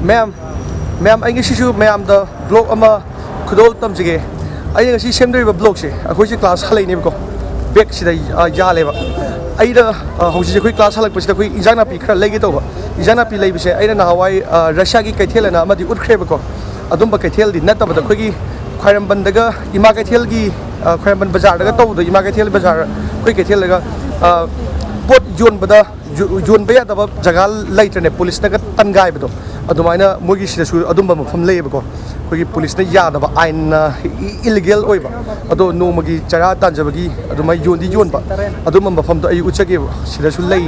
Ma'am आई ma'am blog खुदोल तमजे अगर सेमद्रीब blog से अखोई क्लास हल्लेको बैग से यालेब अखोई क्लास हल्लपे अखोई इंजान नापी खर लेगे तब इंजान नापी लेबसे अगर नहावाई रशिया की कैथेल उठ्रेबको अदुम्ब कैथेल नतबद अखोई ख्वाइरम्बनदग इमा कैथेल की ख्वाइरम्बन बाजार तौद इमा कैथेल बाजार अखोई कैथेल पोट योनबद योनब यादब जगह लेट्रने पुलिस तनगाइबदो अदुमाइना मोगी सिदसु अदुम्ब मफम लेबको अखोई पुलिस यादब आइन इलीगल ओइबा अदो नोमगी चरा तांजबगी अदुमाइ योनदी योनबा अदुम्ब मफमदो अई उचगे सिदसु लई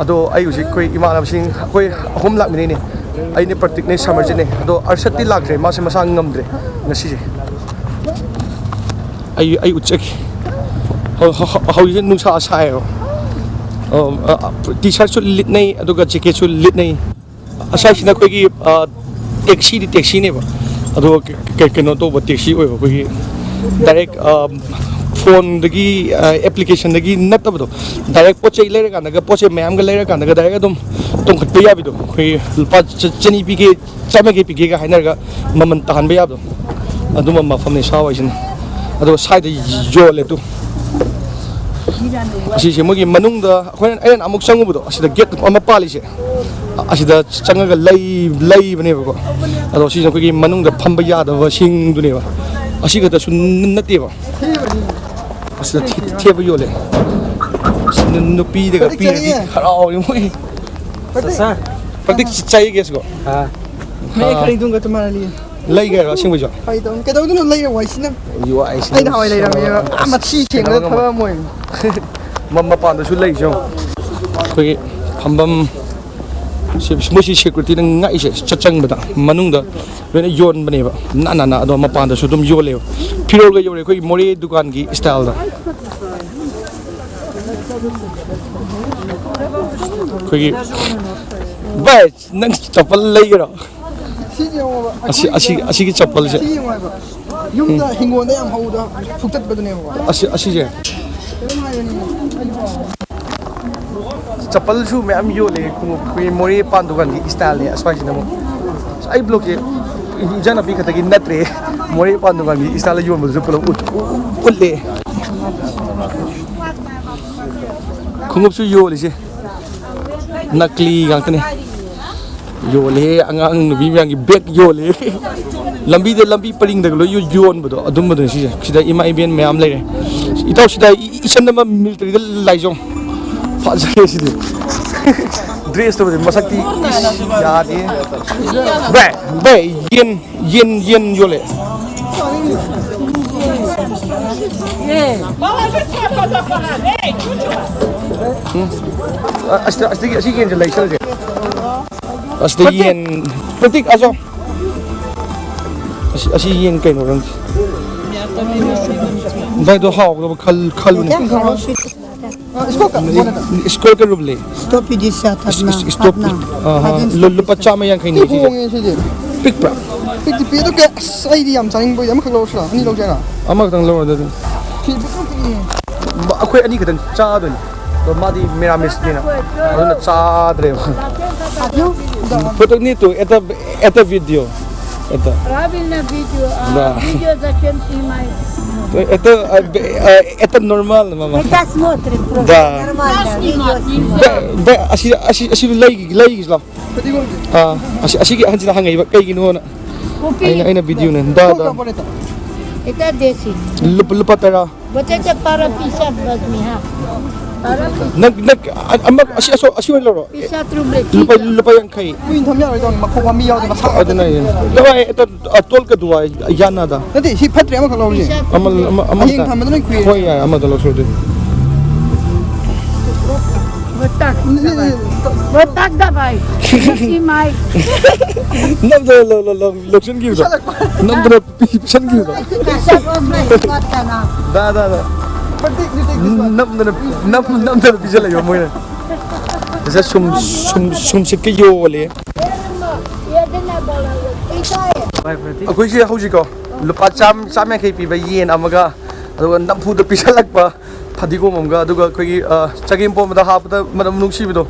अदो अई हुजि अखोई इमानबसिंग अखोई अहुम लाकमिने अने प्रतीक ने समर्जने अदो अर्षति लाक्रे मासे मसा ngमद्रे ngasiजे अई उचगे हौजे नुसा सायो टी शर्ट लिटने जैकेट लिटने असाइना अखोई टैक्सी ने कहो तब टैक्सी अखोई डायरेक्ट फोन एप्लीकेशन नतबदो डायरेक्ट पोचे लेरकान पोचे मैम लेरकान डायरेक्ट अदम तोंखट याबदो अखोई लुपा चनी पीगे चामगे पीगे हाइनरगा ममन तहन याबदो अदुम मफमने सावाइसिन अदो साइड योले तु असीसे मोगी मनुंगदा अखोइन अयन अमुक चंगुबदो असिदा गेट अमा पालिसे असिदा चंगगा लई बनेबको अदो असीसे अखोगी मनुंगदा फंबा यादब सिंगदुनेबा असिगता सु नतेबा असिदा थेब योले नुपीदगा पीरदी खराव मोगी सर प्रतीक चाहिए गेस को हां मैं खरीदूंगा तुम्हारे लिए लई गए रसिंग बजो हाय तो के दो लई रे वाइसना यू आइस आई हाय लई रे मच्छी छेंग थबा मोय मम्मा पान दसु लई जो कोई फंबम मोसी सिक्योरिटी नंगाई से चचंग बदा मनुंग दा लोने योन बनेबा ना अदो मपान दसु दुम योले फिरोल ग योरे कोई मोरे दुकान की स्टाइल दा कोई बाय नंग चप्पल लई गरो असी की चप्पल से युमदा हिंगोंदा याम हौदा फुक्तत बदने असी जे चप्पल सु मैम योले कोई मोरे पान दुकान की स्टाइल ने अस्वाइस नमो आई ब्लॉग के इंजान अभी खतगी नत्रे मोरे पान दुकान की स्टाइल योम बजु पुलो उले खुंगुप सु योले से नकली गातने योले अंगांग नुबी म्यांगी बैग योले लंबी परिंग दग लो योन बदो अदुम बदो सिदा इमा इबेन मैम लेरे इताव सिदा इसन नमा मिलिटरी द लाइजो फाजरे सिदे ड्रेस तो मसक्ति यादे बे येन योले अस्ति गेन जे लाइसल जे अस्ति येन प्रतीक आजो असी येन कइनो रंग भाई दो हाउ दो खल स्कोर के रुबले स्टॉप 50 स्टॉप लुल्लु पच्चा में yang खइनी जी पिक प्रा पिक पी तो के साइड याम चाइंग बोय am खलो छला अनि लो जाना अमा खतंग लो दे अखोय अनि खतंग चा दोन तो मादी मिरामिस देना अदुन चा द्रे फोटो नि तो एता वीडियो это правильно видео видео зачем снимать это нормально мама это смотрит просто да. Нормально видео да аси лайги ла аси ханजना хангай кайगिनो ना आइना वीडियो ने да это 10 lupa tara вот это пара 50 возьми ха nag amma asi lo 50 рублей lupa yang kai Queen tham ya dong ma khwa mi yaw de ma sa aduna yin dawa eta tol ka duwa yana da nati hi phatre am khalo ji amal yin tham da queen hoy ya amma da lo so de вот так давай снимай nam da lo location ki da nam da picture ki da da nam da picture la yo moi na जैसे सुम से के यो वाले अखोई से हौजी को लुपा चाम या पीब येन अमगा अदुगा नमफुद पिसलक्पा फदिगोम अमगा अदुगा अखोई चगेम पोमदा हापदा मनम नुंगसिबदो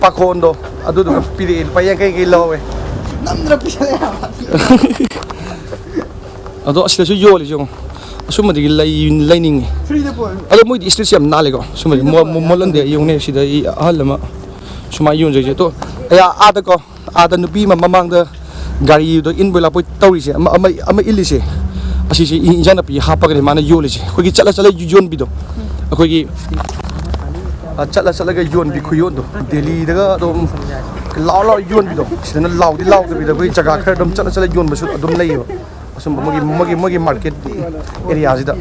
pakondo aduduga piri payang kay lawe Namdra pisale ya. ado asida su yoli jong asumadi lining Free the boy. ado moi di street yam nale ko sumadi molande yung ne sida I halama suma yun je to ya ada ko ada nubi mamang da gari do in bela poi tauri se ama ilise asi se injana pi hapa ga mana yoli se ko gi chala yon bido ko gi chala ga yon bi khuyon do delhi daga dom lao yon bido sidana lao di bido ko jaga khar dom chala yon basu dom laiyo asum magi market area sida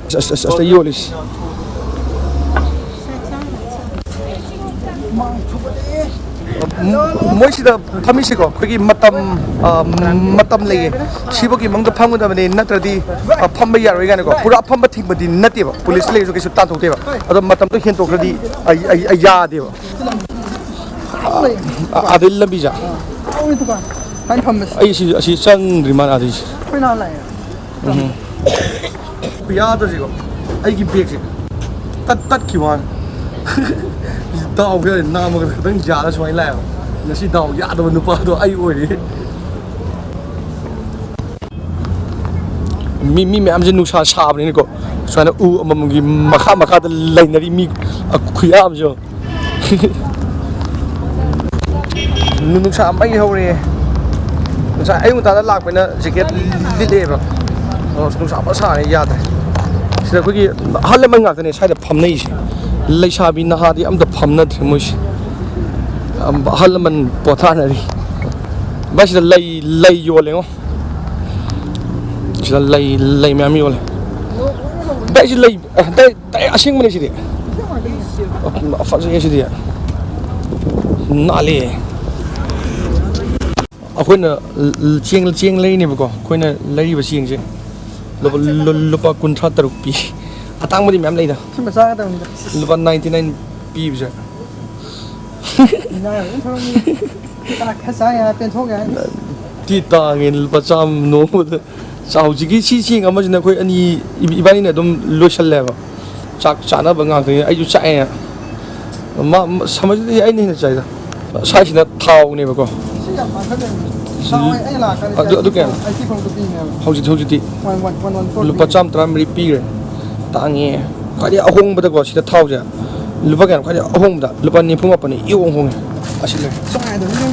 just yolis moi sida phamisi ko kogi matam leye sibogi mangda phamgda bani natradi phamba yaroi gane ko pura phamba thingbadi nate ba police le jo kesu tan thokte ba ado matam to hen tokradi ya de ba adil labija Oi tu kan. Hai phammas. ai si sang riman adis Koi na lai. ya to jigo ai gi bag tat kiwan dao ga na ma ga dang ja la swai lai na si dao ya do nu pa do ai oi mi am je nu sa bani ko swana u amam gi makha da lainari mi khuyam jo nu sa mai hore nu sa ai mu ta da lak na jacket li ba nu sa ba sa ne ya da sida ko gi hal man ngak ne sai da pham nei shi leisabi na hadi am da pham na thmush hal man potha na ri ba sida lei yo le ngo sida lei me am yo le ba sida lei dai asing mane sidi fa je sidi na le akoina chieng lei ni ba ko koina lei ba chieng je lupa kuntra taruk pi atang madi mem lei da Sima sa ka tang. lupa 99 pi bja Na ya. Kana khasa ya pen thok ya. ti ta ngin lupa cham no chau ji gi chi ngam jina khoi ani ibani na dum loshal le ba chak chana ba ngak ai ju chai ya ma samaj ai ni na chai da sai sina thau ne ba ko Si ya ma ka den. Sao ai la ka. adu ke Ai ti phong tu pi ne. hauji ti 114. lupa cham tram ri pi re ta nge khadi ahong ba da ko sida thau ja lupa kan khadi ahong da lupa ni phuma pa ni iong hong asile Song ai da ni.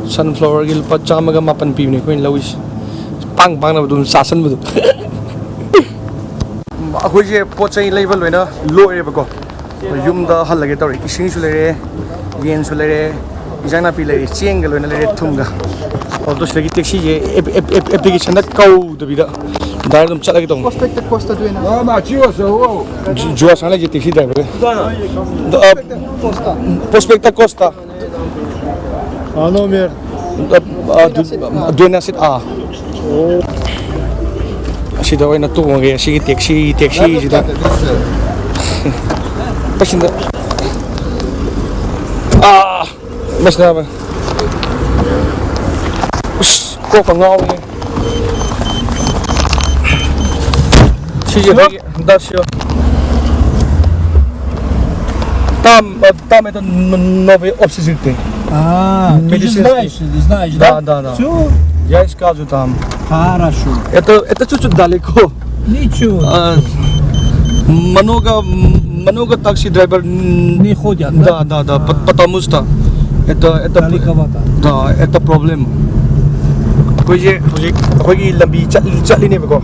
sunflower gil pa chamaga mapan pi ni koin lawis pang na dum sasan bu akhoi je pochai level loina loire ba ko yum da hal lage tori ising su lere yen su lere ijana pi lere cheng ga loina lere thum ga auto lagi taxi je application da kau da bi da dar dum chala gi tong Prospect costa tu na. Ah, ma tio so. jo sa le je taxi driver Costa. prospecta costa А номер? Duena sit a. Sida oi na tu nge si taxi sida. Pasinda. Mas na ba. Ko pa ngau ni. Si je da sio. Там это новый общежитие. Ты же знаешь, да? Да. Все, Я скажу там. хорошо. Это чуть-чуть далеко. Ничего, Много такси драйвер не ходят, да? да, потому что это Далековато. да, это проблема. Хоги ламби чатли не бego.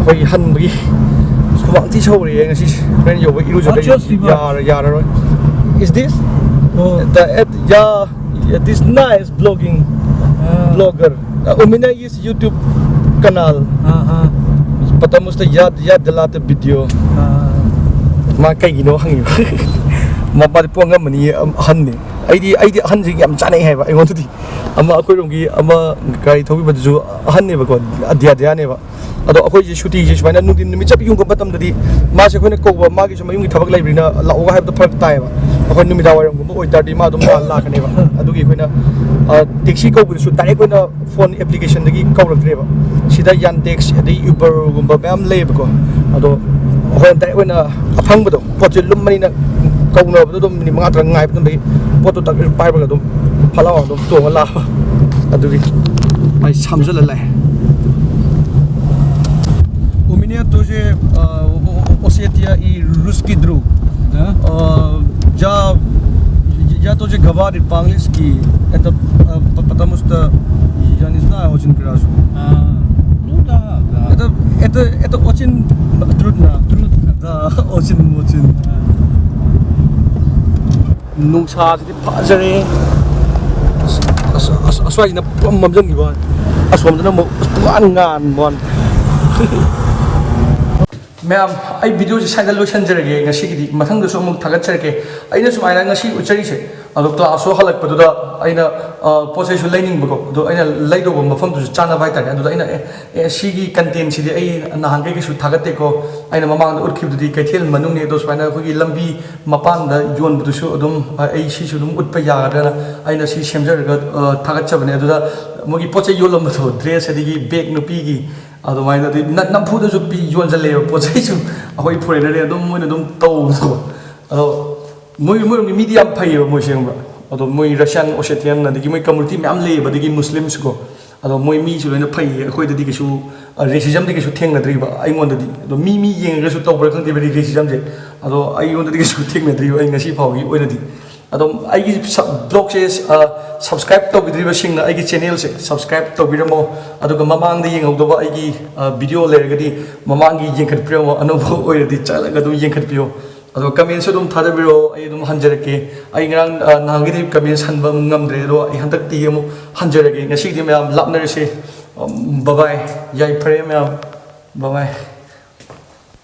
Хоги хан бги. Сквang ti chou ri ngasi ren yo iru jo ya rồi. Is this? This nice blogger. У меня есть YouTube канал. Ага. Потому что я делаю видео. Ma kai gino hang ma ba po ngam ni han ni ai han ji yam chane hai ba ai ngon tu di ama akoi rong gi ama gai thobi ba ju han ne ba ko dia ne ba ado akoi ji shuti ji swaina nu din mi chap yung ko batam di ma se khone ko ba ma gi suma yung thabak lai brina la o ga hai da phak tai ba akoi nu mi da wa rong ko oi tar di ma dum la ka ne ba adu gi khoina taxi ko bu su direct khoina phone application dagi ko rak tre ba sida yan taxi dai uber gum ba bam le ba ko ado ꯍꯣꯔꯦꯟ direct ꯑꯣꯏꯅ ꯑꯐꯪꯕꯗꯣ ꯄꯣꯠꯁꯦ ꯂꯨꯝꯕꯅꯤꯅ ꯀꯧꯅꯕꯗꯣ ꯑꯗꯨꯝ minute 5 ꯇꯔꯥ ꯉꯥꯏꯕ ꯑꯗꯨꯝ ꯄꯣꯠꯇꯣ ꯇꯛ ꯄꯥꯏꯕꯒ ꯑꯗꯨꯝ ꯐꯠꯂꯥꯎ ꯑꯗꯨम ꯇꯣꯡꯉ ꯂꯥꯛꯄ ꯑꯗꯨꯒꯤ ꯃꯥꯏ ꯁꯝꯖꯜꯂ ꯂꯥꯛꯑꯦ У меня тоже Осетия и русский друг. Да? Я тоже говорю по-английски. Это потому что я не знаю очень хорошо. Ну да, да. Это очень трудно. Трудно. Да, очень. ꯅꯨꯡꯁꯥꯁꯤꯗꯤ ꯐꯖꯔꯦ ꯑꯁ꯭ꯋꯥꯏꯁꯤꯅ ꯄꯨꯔꯥ ꯃꯝꯖꯟꯈꯤꯕ ꯑꯁꯣꯝꯗꯅ ꯑꯃꯨꯛ ꯄꯨꯡꯉꯥꯟ ꯉꯥꯟꯕ ꯃꯌꯥꯝ ꯑꯩ ꯚꯤꯗꯤꯑꯣꯁꯦ ꯁꯥꯏꯗ ꯂꯣꯏꯁꯤꯟꯖꯔꯒꯦ ꯉꯁꯤꯒꯤꯗꯤ ꯃꯊꯪꯗꯁꯨ ꯑꯃꯨꯛ ꯊꯥꯒꯠꯆꯔꯒꯦ ꯑꯩꯅ ꯁꯨꯃꯥꯏꯅ ꯉꯁꯤ ꯎꯠꯆꯔꯤꯁꯦ ꯑꯗꯣ ꯀ꯭ꯂꯥꯁꯁꯨ ꯍꯜꯂꯛꯄꯗꯨꯗ ꯑꯩꯅ ꯄꯣꯠ ꯆꯩꯁꯨ ꯂꯩꯅꯤꯡꯕꯀꯣ ꯑꯗꯣ ꯑꯩꯅ ꯂꯩꯗꯧꯕ ꯃꯐꯝꯗꯨꯁꯨ ꯆꯥꯟꯅꯕ ꯍꯥꯏꯇꯥꯔꯦ ꯑꯗꯨꯗ ꯑꯩꯅ ꯁꯤꯒꯤ ꯀꯟꯇꯦꯟꯁꯤꯗꯤ ꯑꯩ ꯅꯍꯥꯟꯈꯩ ꯀꯩꯁꯨ ꯊꯥꯒꯠꯇꯦꯀꯣ ꯑꯩꯅ ꯃꯃꯥꯡꯗ ꯎꯠꯈꯤꯕꯗꯨꯗꯤ ꯀꯩꯊꯦꯜ ꯃꯅꯨꯡꯅꯤ ꯑꯗꯣ ꯁꯨꯃꯥꯏꯅ ꯑꯩꯈꯣꯏꯒꯤ ꯂꯝꯕꯤ ꯃꯄꯥꯟꯗ ꯌꯣꯟꯕꯗꯨꯁꯨ ꯑꯗꯨꯝ ꯑꯩ ꯁꯤꯁꯨ ꯑꯗꯨꯝ ꯎꯠꯄ ꯌꯥꯒꯗ꯭ꯔꯅ ꯑꯩꯅ ꯁꯤ ꯁꯦꯝꯖꯔꯒ ꯊꯥꯒꯠꯆꯕꯅꯦ ꯑꯗꯨꯗ ꯃꯣꯏꯒꯤ ꯄꯣꯠ ꯆꯩ ꯌꯣꯜꯂꯝꯕꯗꯣ ꯗ꯭ꯔꯦꯁ ꯑꯗꯒꯤ ꯕꯦꯒ ꯅꯨꯄꯤꯒꯤ ꯑꯗꯨꯃꯥꯏꯅ ꯅꯝꯐꯨꯗꯁꯨ ꯌꯣꯟꯁꯤꯜꯂꯦꯕ ꯄꯣꯠ ꯆꯩꯁꯨ ꯑꯩꯈꯣꯏ ꯐꯣꯔꯦꯅꯔꯅꯦ ꯑꯗꯨꯝ ꯃꯣꯏꯅ ꯑꯗꯨꯝ ꯇꯧꯕꯗꯣ ꯑꯗꯣ ꯃꯣꯏꯔꯣꯝꯒꯤ ꯃꯤꯗꯤ ꯌꯥꯝ ꯐꯩꯌꯦꯕ ꯃꯣꯏꯁꯦ ꯈꯪꯕ꯭ꯔꯥ ꯑꯗꯣ ꯃꯣꯏ ꯔꯁꯤꯌꯥꯟ ꯑꯣꯁꯦꯇꯤꯌꯥꯟ ꯑꯗꯒꯤ ꯃꯣꯏ ꯀꯝꯃꯨꯅꯤꯇꯤ ꯃꯌꯥꯝ ꯂꯩꯌꯦꯕ ꯑꯗꯒꯤ ꯃꯨꯁꯂꯤꯝꯁꯀꯣ ꯑꯗꯣ ꯃꯣꯏ ꯃꯤꯁꯨ ꯂꯣꯏꯅ ꯐꯩꯌꯦ ꯑꯩꯈꯣꯏꯗꯗꯤ ꯀꯩꯁꯨ ꯔꯦꯁꯤꯖꯝꯗꯤ ꯀꯩꯁꯨ ꯊꯦꯡꯅꯗ꯭ꯔꯤꯕ ꯑꯩꯉꯣꯟꯗꯗꯤ ꯑꯗꯣ ꯃꯤ ꯌꯦꯡꯉꯒꯁꯨ ꯇꯧꯕ꯭ꯔꯥ ꯈꯪꯗꯦꯕ ꯔꯦꯁꯤꯖꯝꯁꯦ ꯑꯗꯣ ꯑꯩꯉꯣꯟꯗꯗꯤ ꯀꯩꯁꯨ ꯊꯦꯡꯅꯗ꯭ꯔꯤꯕ ꯑꯩ ꯉꯁꯤ ꯐꯥꯎꯒꯤ ꯑꯣꯏꯅꯗꯤ ꯑꯗꯨꯝ ꯑꯩꯒꯤ ꯕ꯭ꯂꯣꯒꯁꯦ ꯁꯕꯁꯀ꯭ꯔꯥꯏꯕ ꯇꯧꯕꯤꯗ꯭ꯔꯤꯕꯁꯤꯡꯅ ꯑꯩꯒꯤ ꯆꯦꯅꯦꯜꯁꯦ ꯁꯕꯁꯀ꯭ꯔꯥꯏꯕ ꯇꯧꯕꯤꯔꯝꯃꯣ ꯑꯗꯨꯒ ꯃꯃꯥꯡꯗ ꯌꯦꯡꯍꯧꯗꯕ ꯑꯩꯒꯤ ꯚꯤꯗꯤꯑꯣ ꯂꯩꯔꯒꯗꯤ ꯃꯃꯥꯡꯒꯤ ꯌꯦꯡꯈꯠꯄꯤꯔꯝꯃꯣ ꯑꯅꯧꯕ ꯑꯣꯏꯔꯗꯤ ꯆꯠꯂꯒ ꯑꯗꯨꯝ ꯌꯦꯡꯈꯠꯄꯤꯌꯣ ꯑꯗꯣ ꯀꯃꯦꯟꯁꯨ ꯑꯗꯨꯝ ꯊꯥꯗꯕꯤꯔꯣ ꯑꯩ ꯑꯗꯨꯝ ꯍꯟꯖꯔꯛꯀꯦ ꯑꯩ ꯉꯔꯥꯡ ꯅꯍꯥꯟꯒꯤꯗꯤ ꯀꯃꯦꯟꯁ ꯍꯟꯕ ꯉꯝꯗ꯭ꯔꯦ ꯑꯗꯣ ꯑꯩ ꯍꯟꯗꯛꯇꯤ ꯑꯃꯨꯛ ꯍꯟꯖꯔꯒꯦ ꯉꯁꯤꯒꯤꯗꯤ ꯃꯌꯥꯝ ꯂꯥꯞꯅꯔꯁꯦ ꯕꯕꯥꯏ ꯌꯥꯏꯐꯔꯦ ꯃꯌꯥꯝ ꯕꯕꯥꯏ